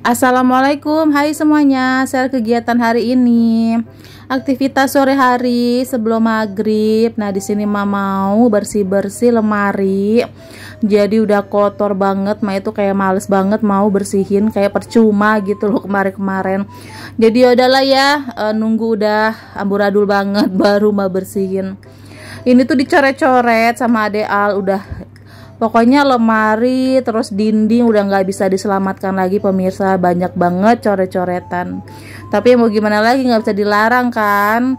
Assalamualaikum, hai semuanya. Share kegiatan hari ini. Aktivitas sore hari sebelum maghrib. Nah, di sini mau bersih-bersih lemari. Jadi udah kotor banget, itu kayak males banget mau bersihin, kayak percuma gitu loh kemarin-kemarin. Jadi udahlah ya, nunggu udah amburadul banget baru mau bersihin. Ini tuh dicoret-coret sama Ade Al, udah pokoknya lemari terus dinding udah nggak bisa diselamatkan lagi pemirsa, banyak banget coret-coretan. Tapi mau gimana lagi, nggak bisa dilarang kan.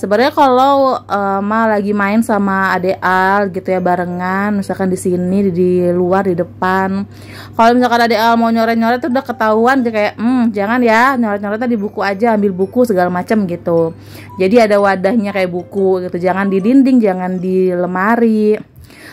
Sebenarnya kalau lagi main sama Ade Al gitu ya barengan, misalkan di sini di luar di depan. Kalau misalkan Ade Al mau nyoret-nyoret tuh udah ketahuan dia kayak jangan ya nyoret-nyoretnya di buku aja, ambil buku segala macam gitu. Jadi ada wadahnya kayak buku gitu, jangan di dinding, jangan di lemari.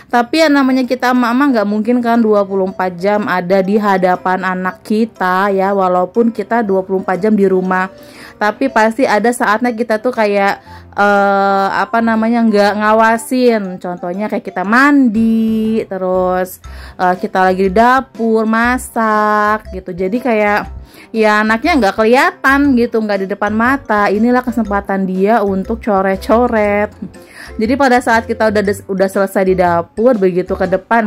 Tapi yang namanya kita emak-emak nggak mungkin kan 24 jam ada di hadapan anak kita ya, walaupun kita 24 jam di rumah. Tapi pasti ada saatnya kita tuh kayak nggak ngawasin. Contohnya kayak kita mandi, terus kita lagi di dapur masak gitu. Jadi kayak ya anaknya nggak kelihatan gitu, nggak di depan mata. Inilah kesempatan dia untuk coret-coret. Jadi pada saat kita udah selesai di dapur, begitu ke depan,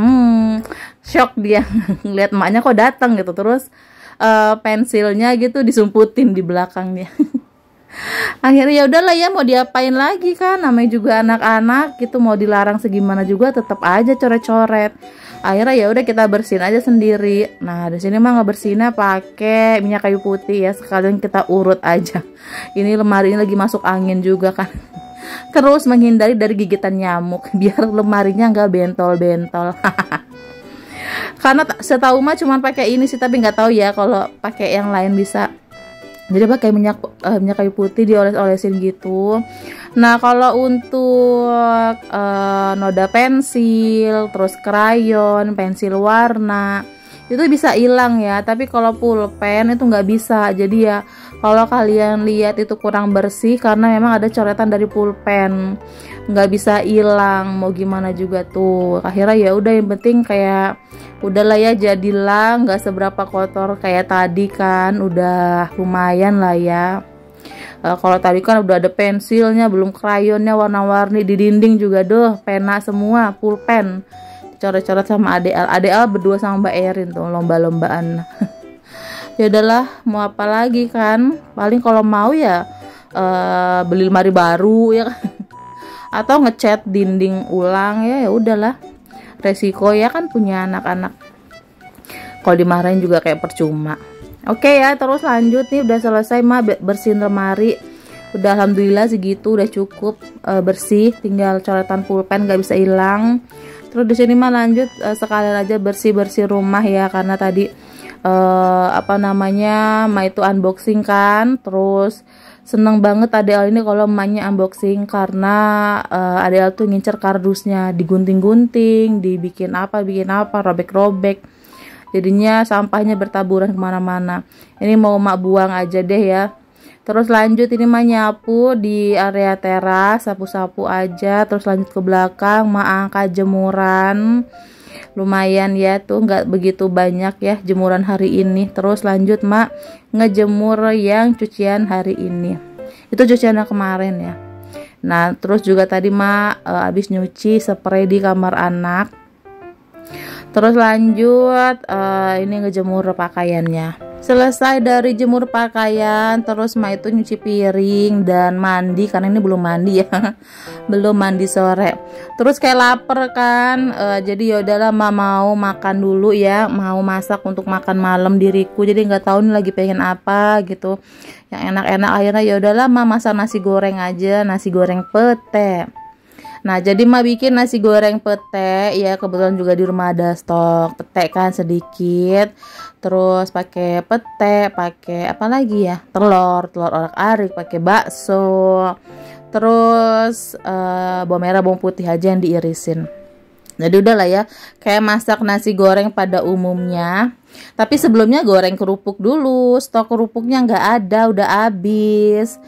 shock dia ngeliat emaknya kok datang gitu. Terus pensilnya gitu disumputin di belakangnya. Akhirnya ya udahlah ya, mau diapain lagi kan, namanya juga anak-anak gitu, mau dilarang segimana juga tetap aja coret-coret. Akhirnya ya udah kita bersihin aja sendiri. Nah, di sini mah ngebersihinnya pakai minyak kayu putih ya, sekalian kita urut aja. Ini lemari ini lagi masuk angin juga kan. Terus menghindari dari gigitan nyamuk biar lemarinya nggak bentol-bentol. Karena setahu mah cuma pakai ini sih, tapi nggak tahu ya kalau pakai yang lain bisa. Jadi pakai minyak kayu putih dioles-olesin gitu. Nah, kalau untuk noda pensil, terus krayon, pensil warna itu bisa hilang ya. Tapi kalau pulpen itu nggak bisa. Jadi ya kalau kalian lihat itu kurang bersih karena memang ada coretan dari pulpen, nggak bisa hilang mau gimana juga tuh. Akhirnya ya udah, yang penting kayak udahlah ya, jadilah nggak seberapa kotor kayak tadi kan, udah lumayan lah ya. Kalau tadi kan udah ada pensilnya, belum krayonnya warna-warni, di dinding juga pena semua, pulpen coret-coret sama Ade Al berdua sama Mbak Erin tuh lomba-lombaan. Ya udahlah, mau apa lagi kan, paling kalau mau ya beli lemari baru ya kan. Atau ngecat dinding ulang ya udahlah, resiko ya kan punya anak-anak, kalau dimarahin juga kayak percuma. Oke ya, terus lanjut nih, udah selesai bersihin lemari, udah alhamdulillah segitu udah cukup bersih, tinggal coretan pulpen nggak bisa hilang. Terus di sini lanjut sekalian aja bersih-bersih rumah ya, karena tadi itu unboxing kan. Terus seneng banget Ade Al ini kalau emaknya unboxing, karena Ade Al tuh ngincer kardusnya, digunting-gunting, dibikin apa robek-robek, jadinya sampahnya bertaburan kemana-mana. Ini mau emak buang aja deh ya. Terus lanjut ini nyapu di area teras, sapu-sapu aja. Terus lanjut ke belakang angkat jemuran, lumayan ya tuh, nggak begitu banyak ya jemuran hari ini. Terus lanjut ngejemur yang cucian hari ini, itu cucian kemarin ya. Nah, terus juga tadi habis nyuci spray di kamar anak. Terus lanjut ini ngejemur pakaiannya. Selesai dari jemur pakaian, terus itu nyuci piring dan mandi, karena ini belum mandi ya. Belum mandi sore. Terus kayak lapar kan, jadi ya udahlah mau makan dulu ya, mau masak untuk makan malam diriku. Jadi nggak tahu nih lagi pengen apa gitu, yang enak-enak. Akhirnya ya udahlah masak nasi goreng aja, nasi goreng pete. Nah, jadi bikin nasi goreng pete ya, kebetulan juga di rumah ada stok pete kan sedikit. Terus pakai pete, pakai apa lagi ya, telur orak-arik, pakai bakso. Terus bawang merah, bawang putih aja yang diirisin. Jadi udahlah ya, kayak masak nasi goreng pada umumnya. Tapi sebelumnya goreng kerupuk dulu, stok kerupuknya nggak ada, udah habis.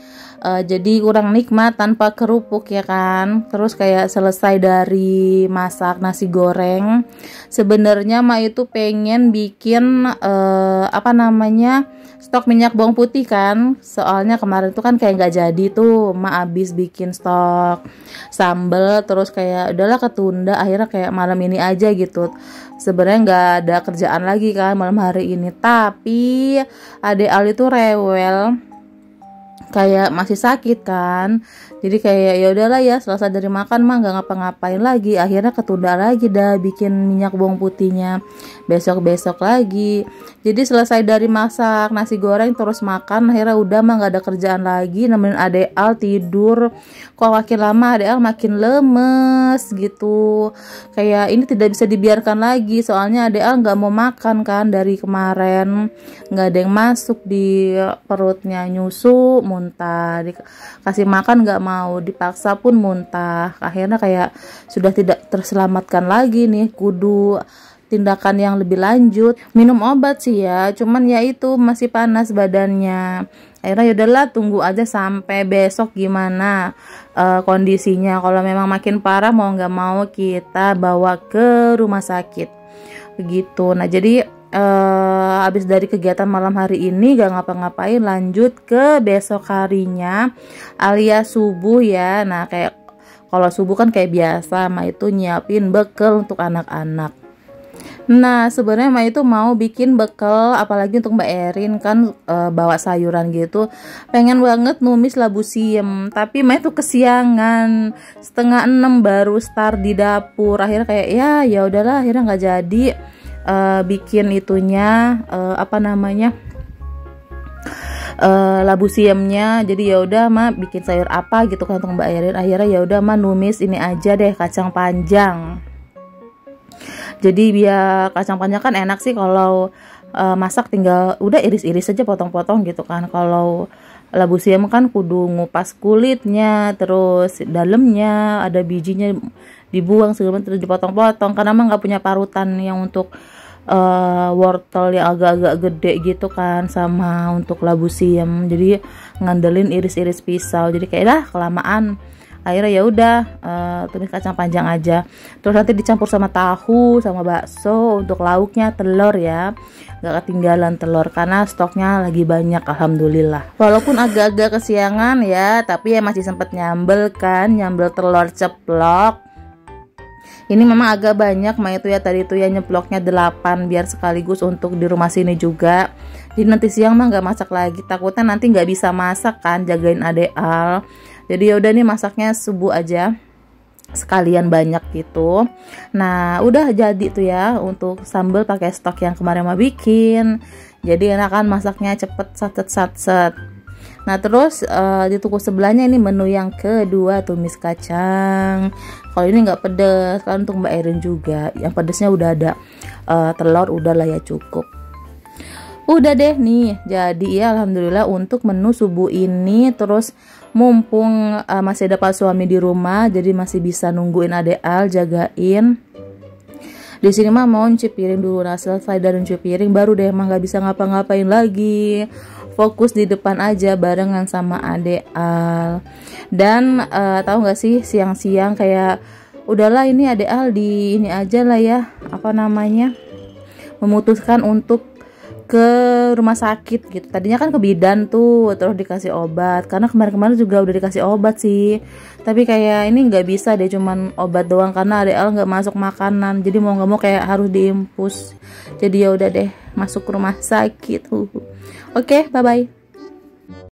Jadi kurang nikmat tanpa kerupuk ya kan. Terus kayak selesai dari masak nasi goreng, sebenarnya mah itu pengen bikin apa namanya, stok minyak bawang putih kan. Soalnya kemarin tuh kan kayak nggak jadi tuh, mah abis bikin stok sambel, terus kayak udahlah ketunda, akhirnya kayak malam ini aja gitu. Sebenarnya nggak ada kerjaan lagi kan malam hari ini, tapi Ade Al itu rewel, kayak masih sakit kan, jadi kayak ya udahlah ya, selesai dari makan mah nggak ngapa-ngapain lagi, akhirnya ketunda lagi dah bikin minyak bawang putihnya, besok lagi. Jadi selesai dari masak nasi goreng terus makan, akhirnya udah mah nggak ada kerjaan lagi, nemenin Ade Al tidur. Kok makin lama Ade Al makin lemes gitu, kayak ini tidak bisa dibiarkan lagi, soalnya Ade Al nggak mau makan kan dari kemarin, nggak ada yang masuk di perutnya, nyusu muntah, dikasih makan nggak mau, dipaksa pun muntah. Akhirnya kayak sudah tidak terselamatkan lagi nih, kudu tindakan yang lebih lanjut, minum obat sih ya, cuman ya itu masih panas badannya. Akhirnya yaudahlah, tunggu aja sampai besok gimana kondisinya. Kalau memang makin parah, mau nggak mau kita bawa ke rumah sakit begitu. Nah jadi habis dari kegiatan malam hari ini gak ngapa-ngapain, lanjut ke besok harinya alias subuh ya. Nah kayak kalau subuh kan kayak biasa mah itu nyiapin bekal untuk anak-anak. Nah sebenarnya mah itu mau bikin bekal apalagi untuk Mbak Erin kan, bawa sayuran gitu, pengen banget numis labu siam, tapi mah itu kesiangan, 5:30 baru start di dapur. Akhirnya kayak ya udahlah, akhirnya nggak jadi bikin itunya apa namanya, labu siamnya. Jadi ya udah mah bikin sayur apa gitu kan untuk Mbak Erin. Akhirnya ya udah mah numis ini aja deh, kacang panjang. Jadi biar kacang panjang kan enak sih kalau masak, tinggal udah iris-iris aja, potong-potong gitu kan. Kalau labu siam kan kudu ngupas kulitnya, terus dalamnya ada bijinya dibuang segala, terus dipotong-potong karena emang nggak punya parutan yang untuk wortel yang agak-agak gede gitu kan, sama untuk labu siam. Jadi ngandelin iris-iris pisau, jadi kayak dah kelamaan. Akhirnya ya udah tumis kacang panjang aja, terus nanti dicampur sama tahu sama bakso. Untuk lauknya telur ya, gak ketinggalan telur karena stoknya lagi banyak alhamdulillah. Walaupun agak-agak kesiangan ya, tapi ya masih sempet nyambel kan, nyambel telur ceplok. Ini memang agak banyak mah itu ya, tadi itu ya nyeploknya 8 biar sekaligus untuk di rumah sini juga. Jadi nanti siang mah nggak masak lagi, takutnya nanti nggak bisa masak kan, jagain Ade Al. Jadi ya udah nih masaknya subuh aja sekalian banyak gitu. Nah udah jadi tuh ya untuk sambal pakai stok yang kemarin mah bikin. Jadi enak kan, masaknya cepet satset. Nah terus di toko sebelahnya ini menu yang kedua, tumis kacang. Kalau ini nggak pedes kan, untuk Mbak Erin juga yang pedesnya udah ada telur, udahlah ya cukup. Udah deh nih jadi ya alhamdulillah untuk menu subuh ini. Terus mumpung masih ada Pak suami di rumah, jadi masih bisa nungguin Ade Al, jagain. Di sini mah mau nyuci piring dulu. Nah selesai dari nyuci piring baru deh emang nggak bisa ngapa-ngapain lagi, fokus di depan aja barengan sama Ade Al. Dan tahu nggak sih, siang-siang kayak udahlah ini Ade Al di ini aja lah ya, apa namanya, memutuskan untuk ke rumah sakit gitu. Tadinya kan ke bidan tuh, terus dikasih obat, karena kemarin-kemarin juga udah dikasih obat sih, tapi kayak ini nggak bisa deh, cuman obat doang karena Ade Al nggak masuk makanan. Jadi mau nggak mau kayak harus diimpus. Jadi ya udah deh masuk ke rumah sakit. Oke, bye bye.